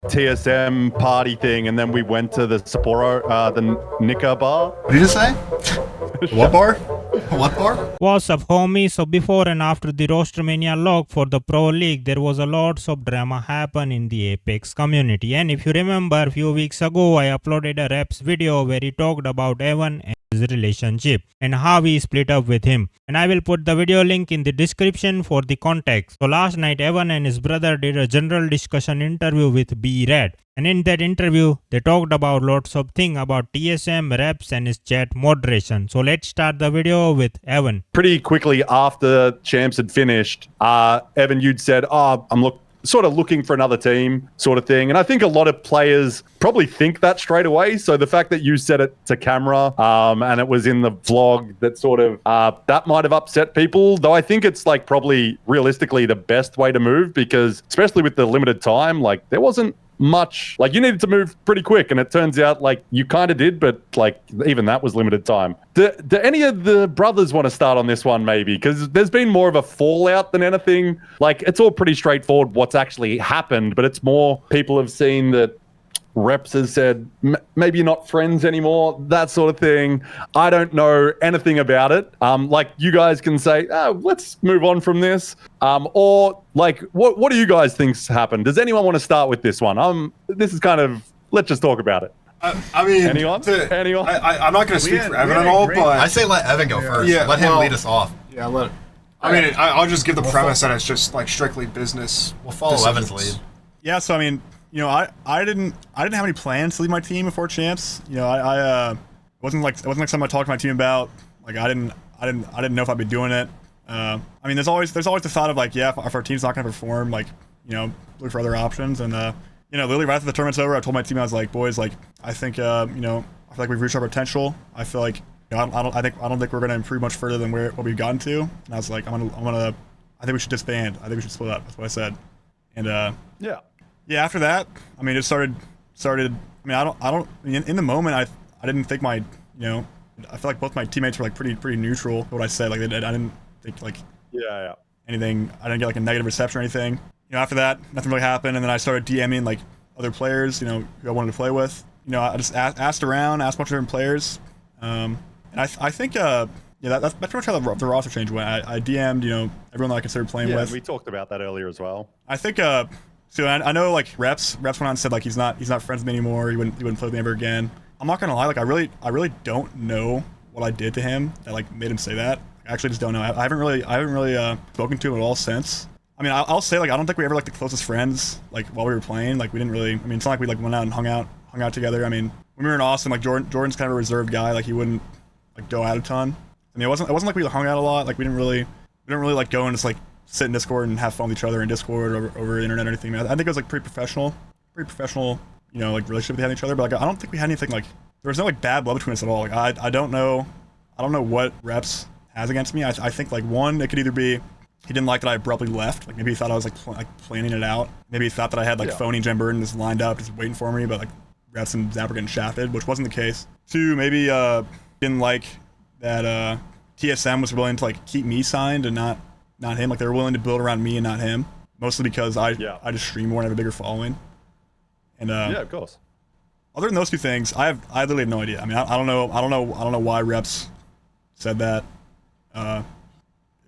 TSM party thing, and then we went to the Sapporo, the Nika bar. What did you just say? What bar? What bar? What's up, homie? So before and after the Rostermania log for the Pro League, there was a lots of drama happen in the Apex community. And if you remember, a few weeks ago, I uploaded a Reps video where he talked about Evan and his relationship and how he split up with him. And I will put the video link in the description for the context. So last night, Evan and his brother did a general discussion interview with B-Red. And in that interview, they talked about lots of things about TSM, Reps and his chat moderation. So let's start the video with Evan. Pretty quickly after Champs had finished, Evan, you'd said, I'm sort of looking for another team sort of thing. And I think a lot of players probably think that straight away. So the fact that you said it to camera and it was in the vlog, that sort of, that might have upset people. Though I think it's like probably realistically the best way to move, because especially with the limited time, like there wasn't much, like you needed to move pretty quick, and it turns out like you kind of did, but like even that was limited time. Do any of the brothers want to start on this one maybe? Because there's been more of a fallout than anything. Like it's all pretty straightforward what's actually happened, but it's more people have seen that Reps has said maybe you're not friends anymore, that sort of thing. I don't know anything about it. Like you guys can say, let's move on from this. Or like, what do you guys think's happened? Does anyone want to start with this one? This is kind of, let's just talk about it. I mean, anyone? I'm not going to speak for Evan at all, but I say let Evan go first. Yeah, let him lead us off. Yeah, let. I mean, I'll just give the premise that it's just like strictly business. We'll follow Evan's lead. Yeah, so I mean, you know, I didn't have any plans to leave my team before Champs. You know, it wasn't like something I talked to my team about. Like I didn't know if I'd be doing it. I mean, there's always the thought of like, yeah, if our team's not going to perform, like, you know, look for other options. And you know, literally right after the tournament's over, I told my team, I was like, boys, like, I think you know, I feel like we've reached our potential. I feel like, you know, I don't think we're going to improve much further than what we've gotten to. And I was like, I think we should disband. I think we should split up. That's what I said. And yeah, after that, I mean, it started. I mean, in the moment, I didn't think I feel like both my teammates were like pretty neutral. What I said, like I didn't think like anything. I didn't get like a negative reception or anything. You know, after that, nothing really happened, and then I started DMing like other players, you know, who I wanted to play with. You know, I just asked around, asked a bunch of different players, and I think that's pretty much how the roster change went. I DM'd, you know, everyone that I considered playing with. Yeah, we talked about that earlier as well. I think so I know like Reps went on and said like he's not friends with me anymore. He wouldn't play with me ever again. I'm not gonna lie, like I really don't know what I did to him that like made him say that. I actually just don't know. I haven't really spoken to him at all since. I mean, I'll say like I don't think we ever like the closest friends like while we were playing. Like we didn't really. I mean, it's not like we like went out and hung out together. I mean, when we were in Austin, like Jordan's kind of a reserved guy. Like he wouldn't like go out a ton. I mean, it wasn't like we hung out a lot. Like we didn't really like go and just like sit in Discord and have fun with each other in Discord over the internet or anything. I think it was like pretty professional, you know, like relationship we had with each other. But like I don't think we had anything like there was no like bad blood between us at all. Like I don't know what Reps has against me. I think like one, it could either be he didn't like that I abruptly left. Like maybe he thought I was like planning it out. Maybe he thought that I had like phony Jen Burden just lined up, just waiting for me, but like Reps and Zap were getting shafted, which wasn't the case. Two, maybe didn't like that TSM was willing to like keep me signed and not him. Like they were willing to build around me and not him. Mostly because I just stream more and have a bigger following. And yeah, of course. Other than those two things, I literally have no idea. I mean, I don't know why Reps said that. It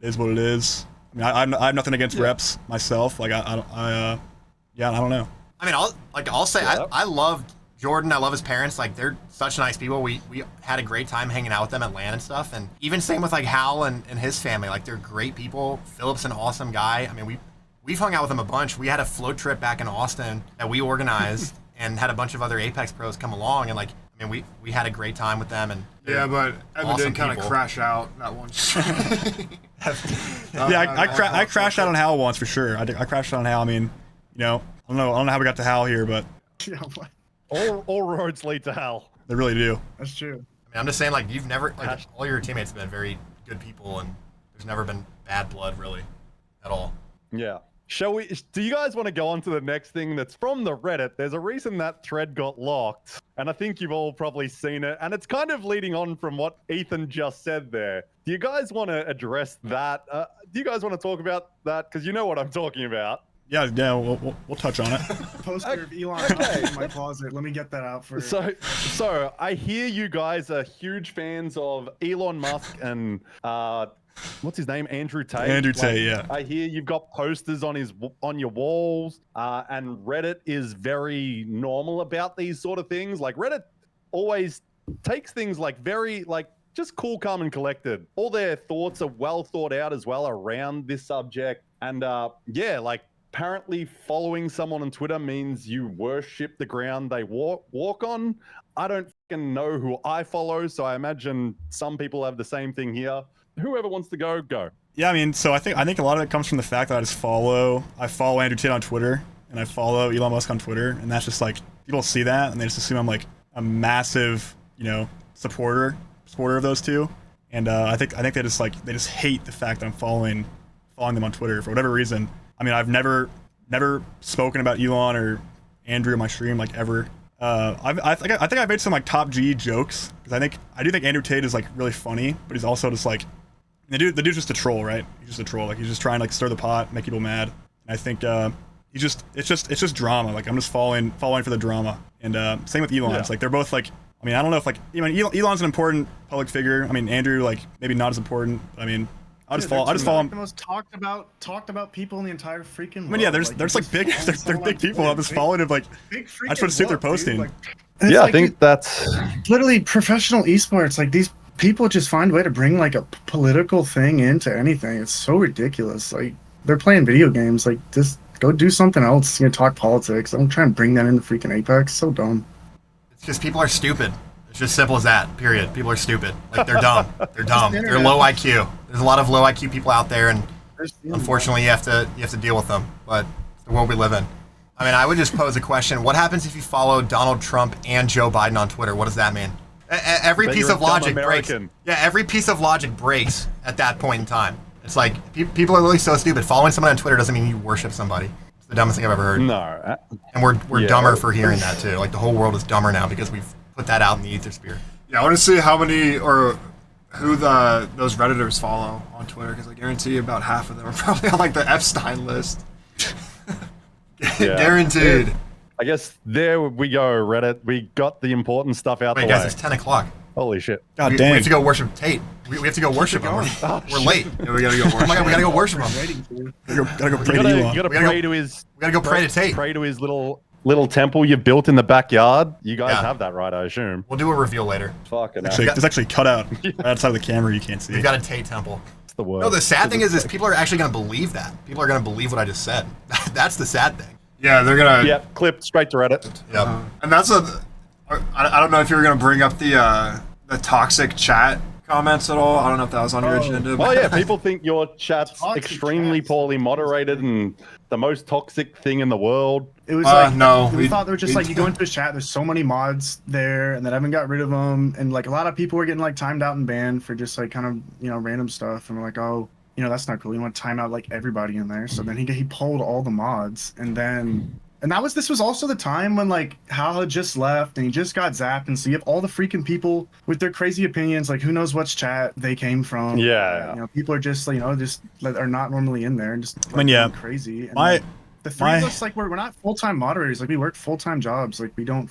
is what it is. I mean, I have nothing against Reps myself. Like I don't know. I mean, I'll say I love Jordan. I love his parents. Like they're such nice people. We had a great time hanging out with them at LAN and stuff. And even same with like Hal and his family. Like they're great people. Philip's an awesome guy. I mean, we've hung out with him a bunch. We had a float trip back in Austin that we organized and had a bunch of other Apex pros come along. And like, I mean, we had a great time with them. And yeah, but Evan did kind of crash out that one. I crashed out on Hal once for sure. I crashed out on Hal. I mean, you know, I don't know how we got to Hal here, but all roads lead to Hal. They really do. That's true. I mean, I'm just saying, like, you've never, like, all your teammates have been very good people, and there's never been bad blood, really, at all. Yeah. Do you guys want to go on to the next thing that's from the Reddit? There's a reason that thread got locked, and I think you've all probably seen it, and it's kind of leading on from what Ethan just said there. Do you guys want to address that? Do you guys want to talk about that? Because you know what I'm talking about. Yeah, we'll touch on it. Poster of Elon Musk in my closet. Let me get that out for. So I hear you guys are huge fans of Elon Musk and what's his name, Andrew Tate. Andrew Tate, yeah. I hear you've got posters on your walls, and Reddit is very normal about these sort of things. Like Reddit always takes things like very like just cool, calm, and collected. All their thoughts are well thought out as well around this subject, and yeah, like. Apparently following someone on Twitter means you worship the ground they walk on. I don't fucking know who I follow, so I imagine some people have the same thing here. Whoever wants to go, go. Yeah, I mean, so I think a lot of it comes from the fact that I follow Andrew Tate on Twitter, and I follow Elon Musk on Twitter, and that's just like, people see that, and they just assume I'm like a massive, supporter of those two. And I think they just hate the fact that I'm following them on Twitter for whatever reason. I mean, I've never spoken about Elon or Andrew on my stream like ever. I think I've made some like top G jokes because I do think Andrew Tate is like really funny, but he's also just like the dude's just a troll, right? He's just a troll. Like he's just trying to like stir the pot, make people mad. And I think it's just drama. Like I'm just falling for the drama. And same with Elon. Yeah. It's like they're both like. I mean, I don't know if like Elon's an important public figure. I mean, Andrew like maybe not as important. I mean. I just follow him. The most talked about people in the entire freaking world. I mean, yeah, there's like big people. I'm just following him like. I just want to see what they're posting. Like, yeah, I think that's literally professional esports. Like these people just find a way to bring like a political thing into anything. It's so ridiculous. Like they're playing video games. Like just go do something else. Talk politics. Don't try and bring that into freaking Apex. So dumb. It's just people are stupid. It's just simple as that, period. People are stupid. Like, they're dumb. They're dumb. They're low IQ. There's a lot of low IQ people out there, and unfortunately, you have to deal with them. But it's the world we live in. I mean, I would just pose a question. What happens if you follow Donald Trump and Joe Biden on Twitter? What does that mean? Every piece of logic breaks. Yeah, every piece of logic breaks at that point in time. It's like, people are really so stupid. Following someone on Twitter doesn't mean you worship somebody. It's the dumbest thing I've ever heard. No. And we're dumber for hearing that, too. Like, the whole world is dumber now because we've put that out in the ethersphere. Yeah, I want to see how many or who those Redditors follow on Twitter, because I guarantee about half of them are probably on like the Epstein list. Guaranteed. I guess there we go, Reddit. We got the important stuff out the way. Wait, guys, it's 10 o'clock. Holy shit. God We dang. have to go worship Tate. We have to go worship him. We're late. Yeah, we gotta go worship. Oh my God, we gotta go worship him. Gotta go pray to You Elon. gotta pray to his. We gotta go pray to Tate. Pray to his little temple you built in the backyard. You guys Yeah. have that, right? I assume. We'll do a reveal later. Fucking Actually, hell. it's actually cut out right outside of the camera. You can't see. We've got a Tate temple. It's the word. No, the sad thing is people are actually gonna believe that. People are gonna believe what I just said. That's the sad thing. Yeah, they're gonna. Yep, clip straight to Reddit. Yep. And that's I don't know if you were gonna bring up the toxic chat comments at all. I don't know if that was on your agenda. Oh yeah, people think your chat's Toxic extremely chats. poorly moderated and the most toxic thing in the world. It was like no, we thought they were just like you go into his chat. There's so many mods there, and then I haven't got rid of them. And like a lot of people were getting like timed out and banned for just like kind of random stuff. And we're like, oh, that's not cool. You want to time out like everybody in there. So then he pulled all the mods, and this was also the time when like Hal had just left and he just got zapped, and so you have all the freaking people with their crazy opinions. Like who knows which chat they came from? Yeah. People are just just are not normally in there and just I mean, yeah, going crazy. And, my- like, the three of us, like we're not full-time moderators. Like we work full-time jobs. Like we don't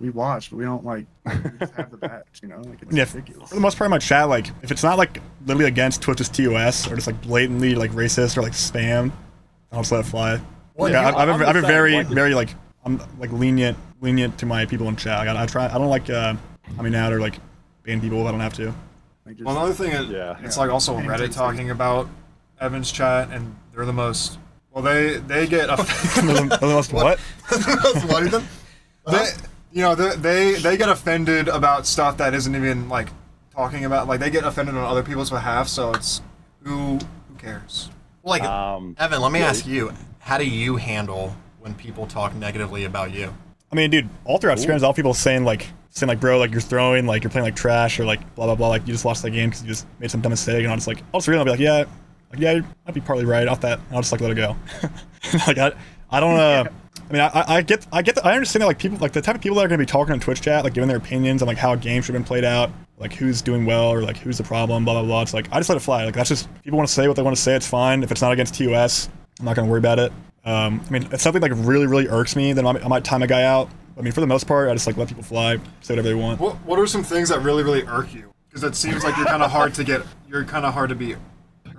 we watch, but we don't like we just have the badge. Like it's Yeah, ridiculous. for the most part, my chat, like, if it's not like literally against Twitch's TOS or just like blatantly like racist or like spam, I'll just let it fly. Well, Like, yeah, I've been I'm the very, same, like- very like I'm like lenient to my people in chat. I don't like coming out or like banning people if I don't have to. Like, just, Well, another thing is, Yeah. it's like also Reddit talking about Evan's chat, and they're the most. Well, they get The most what? What is it? they get offended about stuff that isn't even like talking about. Like they get offended on other people's behalf. So it's who cares? Like, Evan, let me yeah. ask you, how do you handle when people talk negatively about you? I mean, dude, all throughout scrims, all people saying, bro, like, you're throwing, like, you're playing like trash, or like, blah, blah, blah, like, you just lost that game because you just made some dumb mistake, and I'll just read it, I'll be like, yeah, you might be partly right off that, and I'll just, like, let it go. Like, I don't, I mean, I understand that, like, people, like, the type of people that are going to be talking on Twitch chat, like, giving their opinions on, like, how a game should have been played out, like, who's doing well, or, like, who's the problem, blah, blah, blah. It's like, I just let it fly. Like, that's just, people want to say what they want to say, it's fine. If it's not against TOS, I'm not going to worry about it. I mean, if something like really irks me, then I might time a guy out. I mean, for the most part, I just like let people fly, say whatever they want. What are some things that really irk you? Because it seems like you're kind of hard to be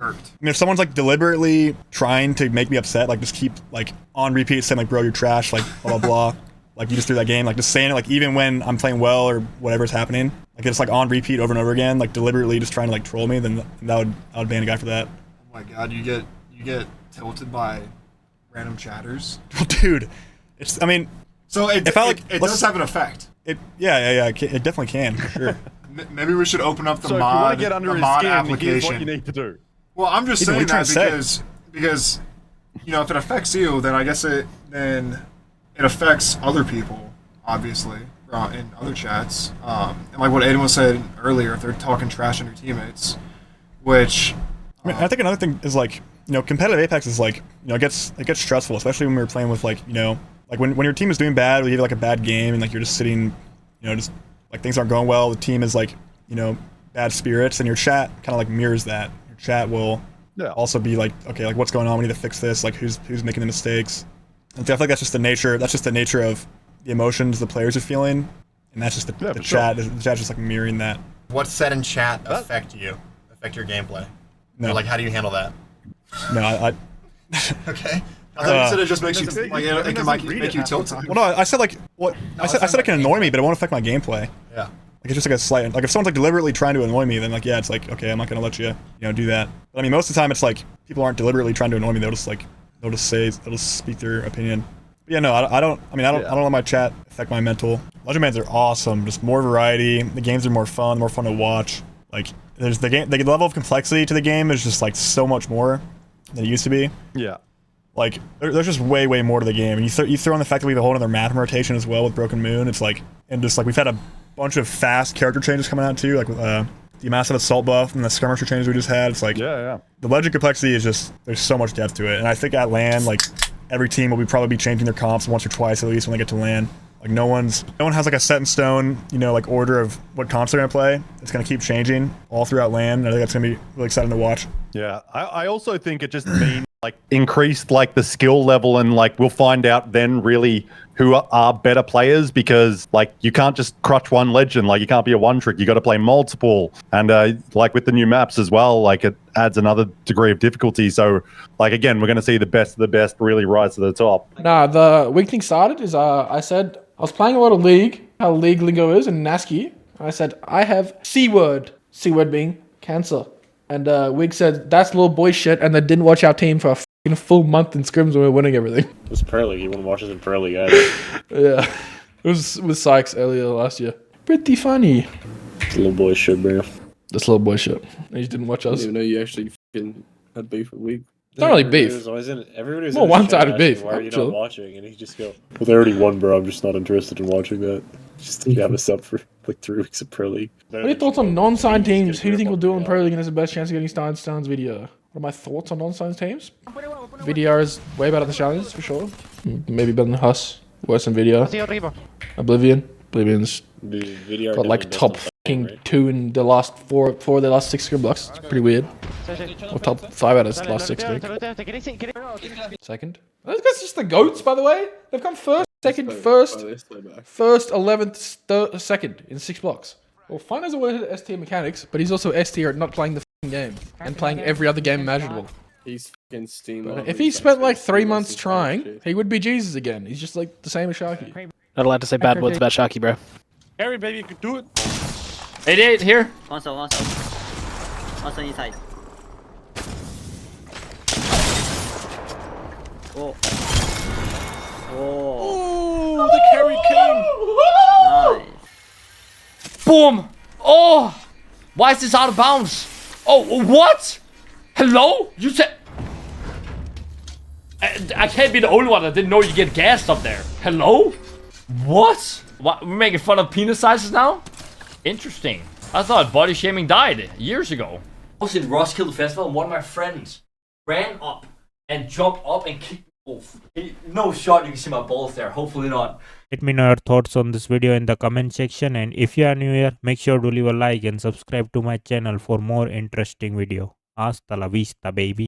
irked. I mean, if someone's like deliberately trying to make me upset, like just keep like on repeat saying like, bro, you're trash, like blah blah blah, like you just threw that game, like just saying it, like even when I'm playing well or whatever's happening, like it's like on repeat over and over again, like deliberately just trying to like troll me, then I would ban a guy for that. Oh my god, you get tilted by random chatters. Dude, it's, I mean, so it does have an effect. It definitely can, for sure. Maybe we should open up the So if you mod, want to get under the his mod skin, application. here's what you need to do. Well, I'm just Ethan, saying what are you trying that to because you know, if it affects you, then I guess it affects other people, obviously, in other chats. And like what Aiden was saying earlier, if they're talking trash on your teammates, which I mean, I think another thing is like, you know, competitive Apex is like, you know, it gets stressful, especially when we were playing with like, you know, like when your team is doing bad, or you have like a bad game, and like you're just sitting, you know, just like things aren't going well, the team is like, you know, bad spirits, and your chat kind of like mirrors that. Your chat will also be like, okay, like what's going on? We need to fix this. Like who's making the mistakes? And so I feel like that's just the nature. That's just the nature of the emotions the players are feeling, and that's just the chat. The chat's just like mirroring that. What's said in chat affect you? Affect your gameplay? No. Or like, how do you handle that? No, I Okay. I thought you said it just makes you like it can make you tilted. well, no, I said like what I said it can annoy me, but it won't affect my gameplay. Yeah. Like it's just like a slight, like if someone's like deliberately trying to annoy me, then like yeah, it's like okay, I'm not gonna let you do that. But I mean, most of the time it's like people aren't deliberately trying to annoy me. They'll just speak their opinion. But yeah, no, I don't let my chat affect my mental. Legend bans are awesome, just more variety. The games are more fun to watch. Like there's the level of complexity to the game is just like so much more than it used to be. Yeah. Like there's just way more to the game, and you throw in the fact that we have a whole other map rotation as well with Broken Moon. It's like, and just like we've had a bunch of fast character changes coming out too, like with the massive assault buff and the skirmisher changes we just had. It's like the legend complexity is just, there's so much depth to it, and I think at LAN like every team will probably be changing their comps once or twice at least when they get to LAN. Like no one has like a set in stone, you know, like order of what comps they're gonna play. It's gonna keep changing all throughout LAN. I think that's gonna be really exciting to watch. Yeah, I also think it just means like increased like the skill level, and like we'll find out then really who are better players, because like you can't just crutch one legend, like you can't be a one trick, you got to play multiple, and like with the new maps as well, like it adds another degree of difficulty. So like again, we're going to see the best of the best really rise to the top. Nah, the week thing started is I said I was playing a lot of League, how League lingo is, and Nasky. I said I have C-word being cancer. And Wig said, that's little boy shit, and they didn't watch our team for a fucking full month in scrims when we were winning everything. It was Pro League. He wouldn't watch us in Pro League either. Yeah. It was with Sykes earlier last year. Pretty funny. It's little boy shit, bro. This little boy shit. He just didn't watch I us. didn't even know you actually fucking had beef with Week. It's not really beef. Everybody was More in his one-sided chat beef. asking, why are you Chill. not watching? And he just go, well, they already won, bro. I'm just not interested in watching that. Just to have us up for like 3 weeks of Pro League. What are your thoughts on non-signed teams? Who do you think will do in Pro League and has the best chance of getting Stone's video? What are my thoughts on non-signed teams? VDR is way better than Shines, for sure. Maybe better than Huss. Worse than Video. Oblivion. Oblivion's got like top fucking 2 in the last 4 of their last 6 scrim blocks. It's pretty weird. Or top 5 out of the last 6, I think. Second. Those guys are just the GOATs, by the way. They've come first, second, first, 11th, second in 6 blocks. Well, Fine has a word at ST mechanics, but he's also ST at not playing the fucking game and playing every other game imaginable. He's fucking steam. If he spent like 3 months trying, he would be Jesus again. He's just like the same as Sharky. Not allowed to say bad words about Sharky, bro. Harry, baby, you can do it. 88 here. One inside. Oh. Oh, the carry came. Nice. Boom. Oh. Why is this out of bounds? Oh, what? Hello? You said... I can't be the only one that didn't know you get gassed up there. Hello? What? We're making fun of penis sizes now? Interesting. I thought body shaming died years ago. I was in Roskilde Festival and one of my friends ran up and jumped up and kicked me off. No shot you can see my balls there. Hopefully not. Let me know your thoughts on this video in the comment section, and if you are new here, make sure to leave a like and subscribe to my channel for more interesting video. Hasta la vista, baby.